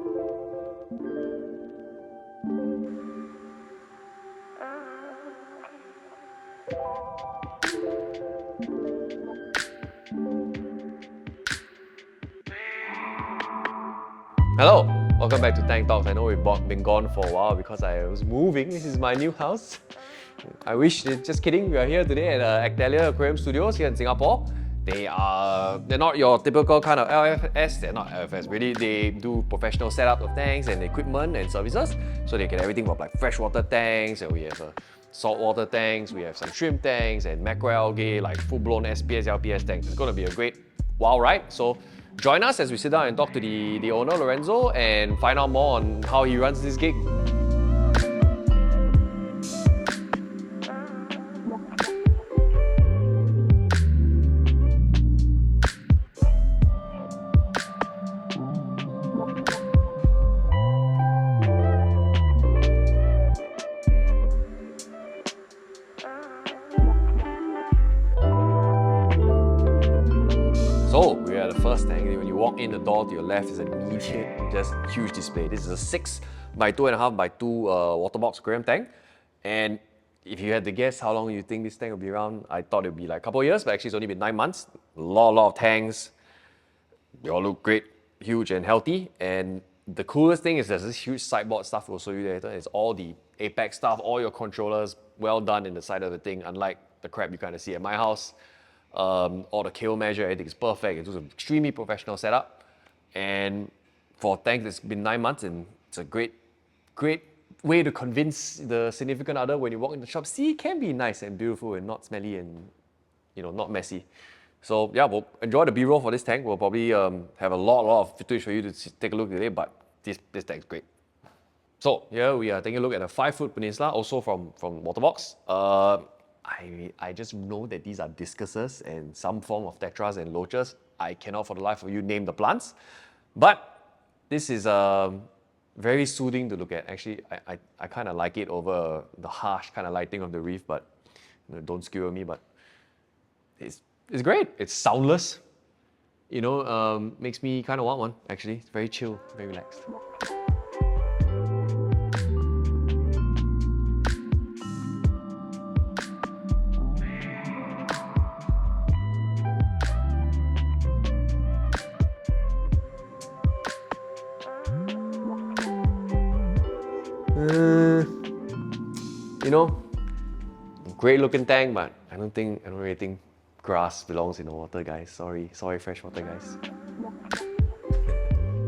Hello, welcome back to Tank Talks. I know we've been gone for a while because I was moving. This is my new house. I wish, just kidding, we are here today at Aqtelier Aquarium Studios here in Singapore. They're not your typical kind of LFS, they're not LFS really, they do professional setup of tanks and equipment and services. So they get everything from like freshwater tanks, and we have saltwater tanks, we have some shrimp tanks and macroalgae, like full-blown SPS, LPS tanks. It's going to be a great wow ride. So join us as we sit down and talk to the owner, Lorenzo, and find out more on how he runs this gig. So we are at the first tank. When you walk in the door to your left is an immediate, just huge display. This is a 6 by 2.5 by 2 Waterbox aquarium tank. And if you had to guess how long you think this tank will be around, I thought it would be like a couple of years, but actually it's only been 9 months. A lot of tanks. They all look great, huge and healthy. And the coolest thing is there's this huge sideboard stuff we'll show you later. It's all the Apex stuff, all your controllers, well done in the side of the thing, unlike the crap you kind of see at my house. All the kill measure, everything is perfect. It's an extremely professional setup. And for a tank that's been 9 months, and it's a great way to convince the significant other when you walk in the shop, see, it can be nice and beautiful and not smelly and, you know, not messy. So yeah, we'll enjoy the B-roll for this tank. We'll probably have a lot of footage for you to take a look today, but this tank's great. So here we are taking a look at a 5-foot Peninsula, also from Waterbox. I just know that these are discuses and some form of tetras and loaches. I cannot for the life of you name the plants. But this is very soothing to look at. Actually, I kind of like it over the harsh kind of lighting of the reef, but you know, don't skewer me, but it's great. It's soundless. You know, makes me kind of want one, actually. It's very chill, very relaxed. You know, great looking tank, but I don't really think grass belongs in the water, guys. Sorry, freshwater guys.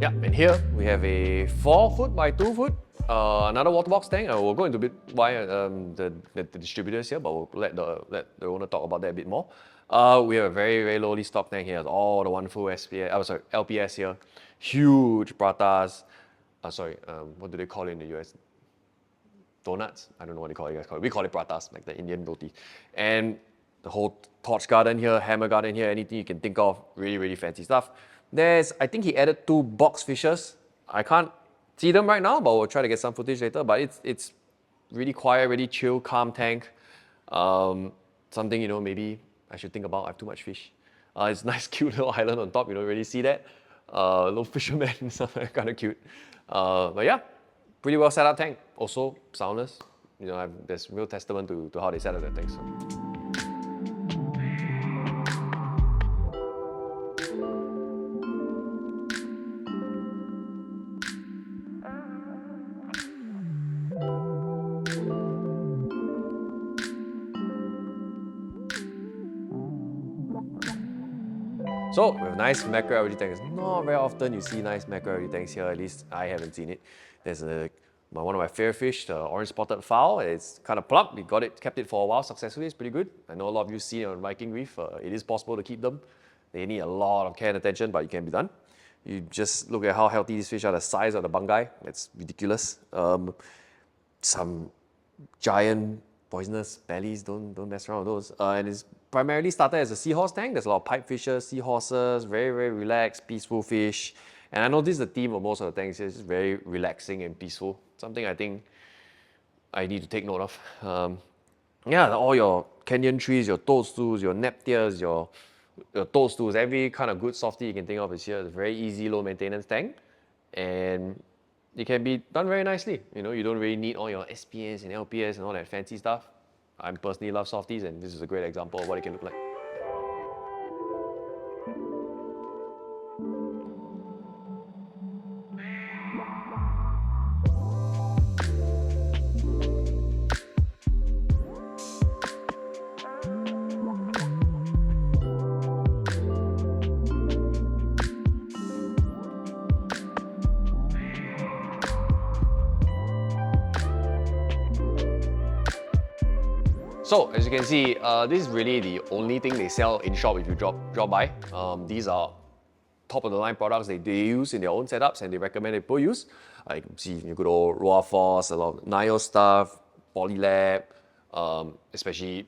Yeah, and here we have a 4-foot by 2-foot, another Waterbox tank. We'll go into a bit why the distributors here, but we'll let the owner talk about that a bit more. We have a very lowly stock tank here. All the wonderful LPS here, huge pratas. What do they call it in the US? Donuts? I don't know what you guys call it. We call it pratas, like the Indian roti. And the whole torch garden here, hammer garden here, anything you can think of, really fancy stuff. I think he added 2 box fishers. I can't see them right now, but we'll try to get some footage later. But it's really quiet, really chill, calm tank. Something, you know, maybe I should think about. I have too much fish. It's a nice, cute little island on top. You don't really see that. Little fisherman, something kind of cute. But yeah, pretty well set up tank. Also soundless. You know, there's real testament to how they set up that tank. So. So we have nice macroalgae tanks. Not very often you see nice macroalgae tanks here, at least I haven't seen it. There's one of my favorite fish, the orange spotted fowl. It's kind of plump. We kept it for a while successfully. It's pretty good. I know a lot of you see it on Viking Reef. It is possible to keep them. They need a lot of care and attention, but it can be done. You just look at how healthy these fish are, the size of the bungai. It's ridiculous. Some giant poisonous bellies, don't mess around with those. And it's primarily started as a seahorse tank. There's a lot of pipe fishers, seahorses, very relaxed, peaceful fish. And I noticed the theme of most of the tanks is very relaxing and peaceful. Something I think I need to take note of. Yeah, all your canyon trees, your toadstools, your nepters, your toadstools, every kind of good softie you can think of is here. It's a very easy, low maintenance tank. and it can be done very nicely. You know, you don't really need all your SPS and LPS and all that fancy stuff. I personally love softies, and this is a great example of what it can look like. So as you can see, this is really the only thing they sell in shop if you drop by. These are top of the line products they use in their own setups and they recommend people use. You can see you good old Roaforce, a lot of Nio stuff, Polylab, especially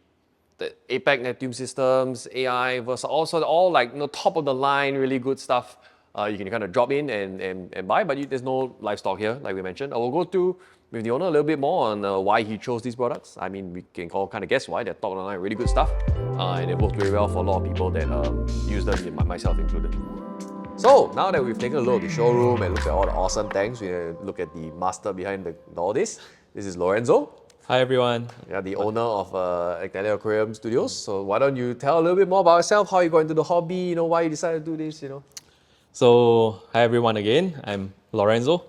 the APEC Neptune systems, AI, Versa, also all like top of the line, really good stuff. You can kind of drop in and buy, but there's no livestock here, like we mentioned. I will go through with the owner a little bit more on why he chose these products. I mean, we can all kind of guess why. They're top of the line, really good stuff, and they work very well for a lot of people that use them, myself included. So now that we've taken a look at the showroom and looked at all the awesome tanks, we look at the master behind all this. This is Lorenzo. Hi everyone. Yeah, the owner of Aqtelier Aquarium Studios. So why don't you tell a little bit more about yourself, how you got into the hobby, why you decided to do this, So hi everyone again. I'm Lorenzo.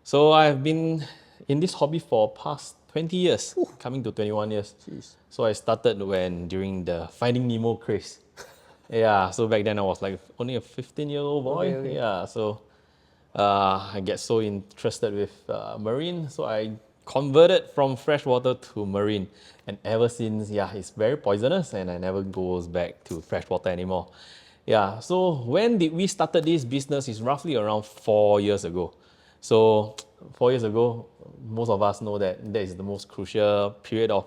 So I've been in this hobby for past 20 years, coming to 21 years. Jeez. So I started during the Finding Nemo craze. Yeah, so back then I was like only a 15-year-old boy. Okay. Yeah, so I get so interested with marine, so I converted from freshwater to marine, and ever since, yeah, it's very poisonous and I never goes back to freshwater anymore. Yeah, so when did we started this business is roughly around 4 years ago. So 4 years ago, most of us know that is the most crucial period of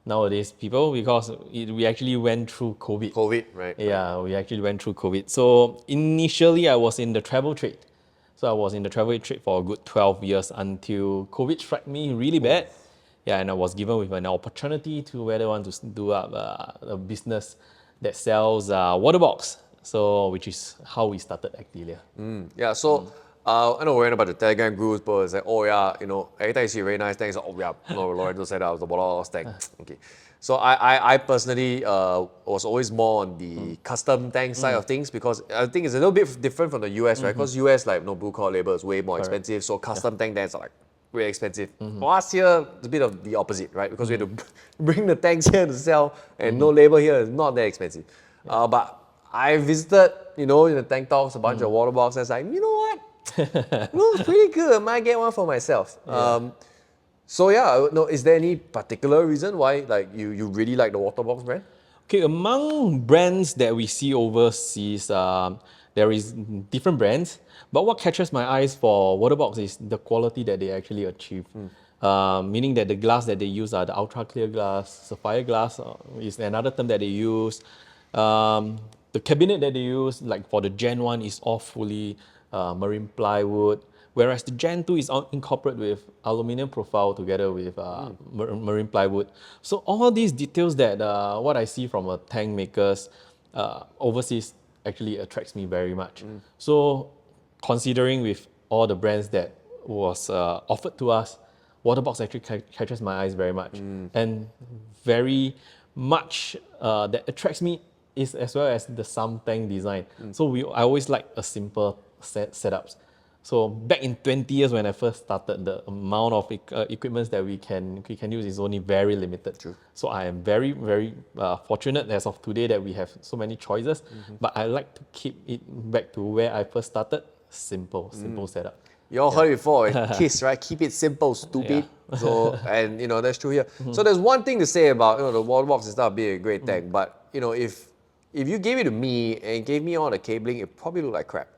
nowadays people, because we actually went through COVID. COVID, right? Yeah, we actually went through COVID. So initially I was in the travel trade. So I was in the travel trade for a good 12 years until COVID struck me really bad. Yeah, and I was given with an opportunity to whether I want to do a business that sells Waterbox. So, which is how we started Aqtelier. Yeah, so I know we're in about the Telegram groups, but it's like, oh yeah, every time you see a very nice tank, it's like, oh yeah, Lorenzo said I was the Waterbox tank. Okay. So I personally was always more on the custom tank side of things, because I think it's a little bit different from the US, right? Because US, like, blue collar labor is way more expensive, so custom tank tanks are like way expensive. For us here, it's a bit of the opposite, right? Because we have to bring the tanks here to sell, and no labor here is not that expensive. But I visited, in the tank talks, a bunch of Waterboxes. Like, you know what? It's pretty good. I might get one for myself. So yeah, no, is there any particular reason why you really like the Waterbox brand? Okay, among brands that we see overseas, there is different brands. But what catches my eyes for Waterbox is the quality that they actually achieve. Meaning that the glass that they use are the ultra clear glass, sapphire glass is another term that they use. The cabinet that they use, like for the Gen 1, is all fully marine plywood, whereas the Gen 2 is incorporated with aluminum profile together with marine plywood. So all these details that what I see from a tank makers overseas actually attracts me very much. So considering with all the brands that was offered to us, Waterbox actually catches my eyes very much. And very much that attracts me is as well as the sum tank design. So I always like a simple setups. So back in 20 years when I first started, the amount of equipments that we can use is only very limited. True. So I am very, very fortunate as of today that we have so many choices. But I like to keep it back to where I first started, simple setup. You all heard it before, KISS, right? Keep it simple, stupid. So, and that's true here. So there's one thing to say about the Waterbox is not being a great tank, but if you gave it to me and gave me all the cabling, it probably look like crap.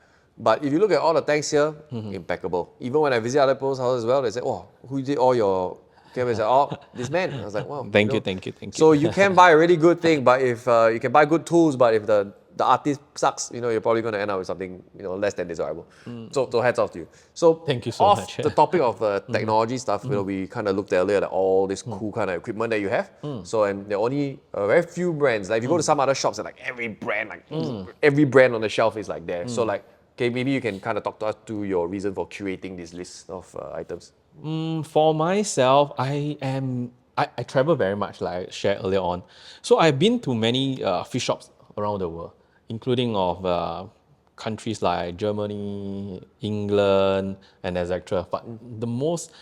But if you look at all the tanks here, impeccable. Even when I visit other people's houses as well, they say, oh, who did all your cameras? Oh, this man. I was like, wow. Thank you. So you can buy a really good thing, but if you can buy good tools, but if the artist sucks, you're probably going to end up with something less than desirable. So hats off to you. So thank you so off much. The topic of technology stuff, we kind of looked earlier at all this cool kind of equipment that you have. So, and there are only very few brands. Like if you go to some other shops, like every brand on the shelf is like there. So like, Okay, maybe you can kind of talk to us to your reason for curating this list of items. For myself, I travel very much, like I shared earlier on. So I've been to many fish shops around the world, including of countries like Germany, England, and etc. But the most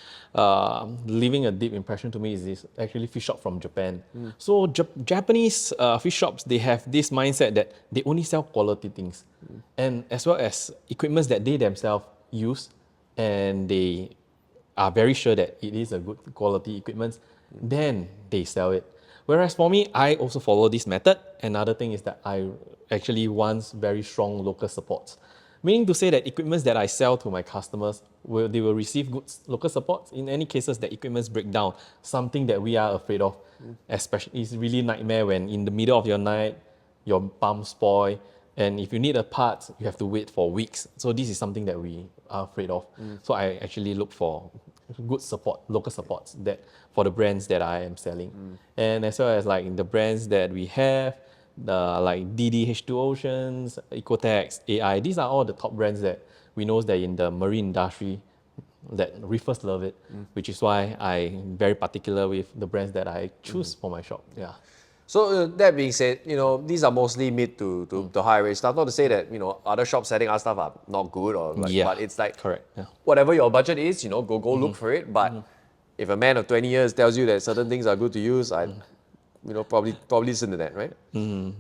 leaving a deep impression to me is this actually fish shop from Japan. So Japanese fish shops, they have this mindset that they only sell quality things, and as well as equipments that they themselves use, and they are very sure that it is a good quality equipment, then they sell it. Whereas for me, I also follow this method. Another thing is that I actually want very strong local support. Meaning to say that equipments that I sell to my customers, they will receive good local support. In any cases that equipments break down, something that we are afraid of, especially it's really nightmare when in the middle of your night, your pump spoil, and if you need a part, you have to wait for weeks. So this is something that we are afraid of. So I actually look for good support, local supports that for the brands that I am selling. And as well as like the brands that we have, like DDH2 Oceans, Ecotex, AI, these are all the top brands that we know that in the marine industry that reefers love it, which is why I'm very particular with the brands that I choose for my shop. Yeah. So that being said, these are mostly mid to high range stuff. Not to say that other shops selling our stuff are not good or like, Yeah, but it's like correct. Yeah. whatever your budget is, go look for it. But if a man of 20 years tells you that certain things are good to use, I probably listen to that, right?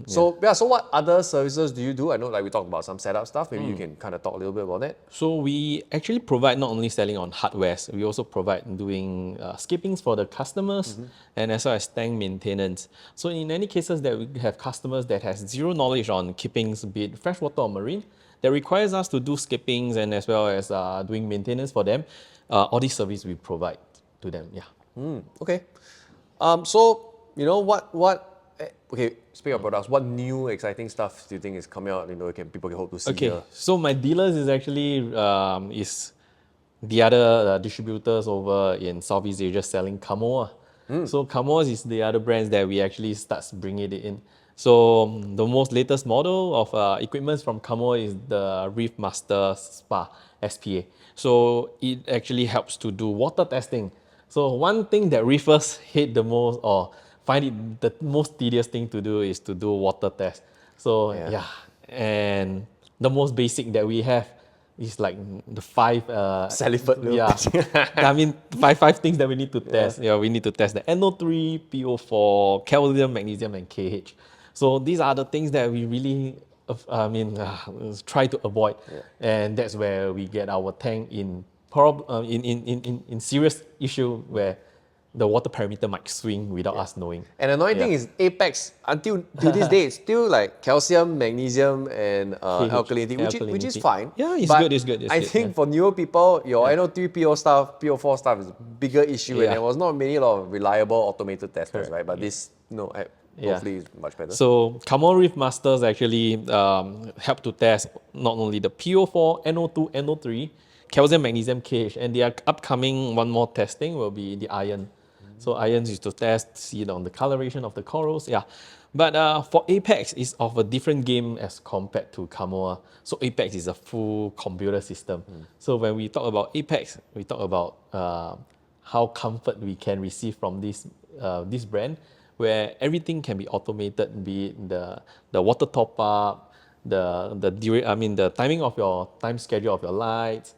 So what other services do you do? I know like we talked about some setup stuff. Maybe you can kind of talk a little bit about that. So we actually provide not only selling on hardwares, we also provide doing skippings for the customers and as well as tank maintenance. So in any cases that we have customers that has zero knowledge on keepings, be it freshwater or marine, that requires us to do skippings and as well as doing maintenance for them, all these services we provide to them. Yeah. Okay. So okay, speaking of products, what new exciting stuff do you think is coming out? People can hope to see Okay, here. so my dealers is actually is the other distributors over in Southeast Asia selling Kamoa. So Kamoa is the other brands that we actually start bringing it in. So the most latest model of equipment from Kamoa is the Reef Master Spa SPA. So it actually helps to do water testing. So one thing that reefers hate the most or find it the most tedious thing to do is to do water test. So yeah, and the most basic that we have is like the five Salifert little yeah. thing. I mean five things that we need to test. Yeah, we need to test the NO3, PO4, calcium, magnesium, and KH. So these are the things that we really try to avoid, and that's where we get our tank in serious issue where the water parameter might swing without us knowing. And the annoying thing is Apex, until to this day, it's still like calcium, magnesium, and alkalinity, which is fine. Yeah, it's but good, it's good. I think for newer people, your NO3, PO stuff, PO4 stuff is a bigger issue, and there was not many a lot of reliable automated testers, right? But this, hopefully is much better. So Kamoa Reef Masters actually help to test not only the PO4, NO2, NO3, calcium, magnesium, KH, and the upcoming one more testing will be the iron. So ions is to test, see on the coloration of the corals, yeah. But for Apex, it's of a different game as compared to Kamoa. So Apex is a full computer system. So when we talk about Apex, we talk about how comfort we can receive from this brand, where everything can be automated, be it the water top up, the timing of your time schedule of your lights,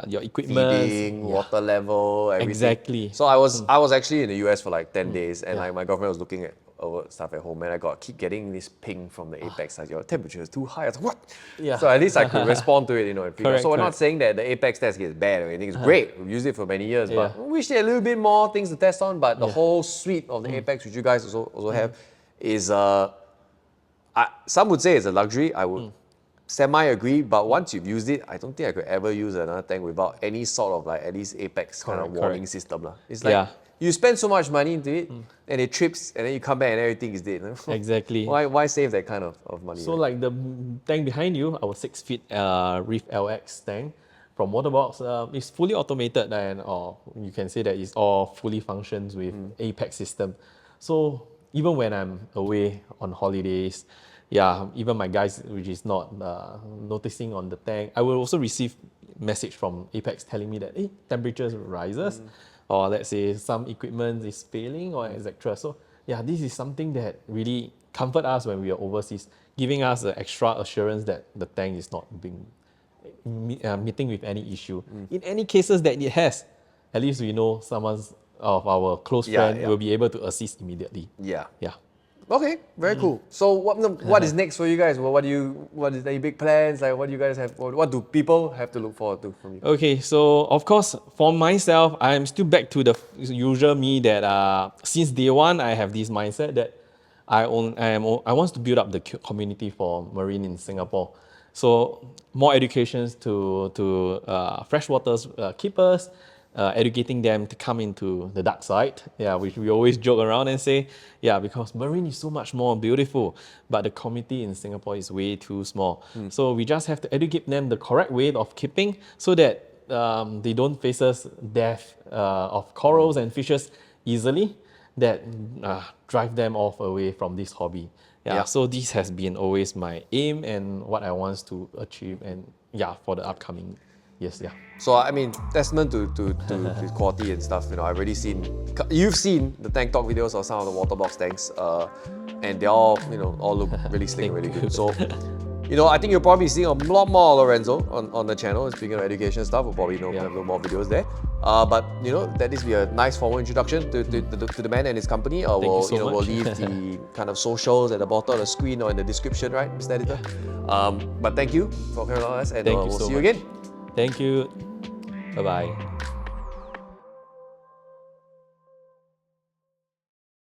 your equipment, Feeding, water level, everything. Exactly. So I was actually in the US for like 10 days, and like my girlfriend was looking at our stuff at home, and I keep getting this ping from the Apex side. Your temperature is too high. I was like, what? Yeah. So at least I could respond to it, and figure. Correct, So we're not correct. saying that the Apex test is bad or anything. It's great. We've used it for many years, but we wish there had a little bit more things to test on. But the whole suite of the Apex, which you guys also have, is some would say it's a luxury. I would semi-agree, but once you've used it, I don't think I could ever use another tank without any sort of like at least Apex kind of warning system. It's like you spend so much money into it and it trips and then you come back and everything is dead. Exactly. Why save that kind of money? So like the tank behind you, our 6 feet Reef LX tank from Waterbox is fully automated and or you can say that it's all fully functions with Apex system. So even when I'm away on holidays, yeah, even my guys, which is not noticing on the tank, I will also receive message from Apex telling me that temperatures rises, or let's say some equipment is failing, or etc. So yeah, this is something that really comfort us when we are overseas, giving us the extra assurance that the tank is not being meeting with any issue. In any cases that it has, at least we know someone of our close friend will be able to assist immediately. Yeah. Yeah. Okay, very cool. So what is next for you guys? What is the big plans? Like what do you guys have? What do people have to look forward to from you? Okay, so of course, for myself, I'm still back to the usual me that since day one, I have this mindset that I want to build up the community for marine in Singapore. So more educations to freshwater keepers, educating them to come into the dark side. Yeah, which we always joke around and say, yeah, because marine is so much more beautiful, but the community in Singapore is way too small. So we just have to educate them the correct way of keeping so that they don't face us death of corals and fishes easily that drive them off away from this hobby. Yeah, so this has been always my aim and what I want to achieve, and yeah, for the upcoming years. Yeah. So I mean, testament to the quality and stuff. You know, I've already seen. You've seen the tank talk videos of some of the Waterbox tanks, and they all all look really slick and really good. So. I think you'll probably be seeing a lot more Lorenzo on the channel. Speaking of education stuff, we'll probably kind of more videos there. But that is be a nice formal introduction to the man and his company. We'll leave the kind of socials at the bottom of the screen or in the description, right, Mr. Editor? But thank you for coming on us, and we'll see you again. Thank you. Bye bye.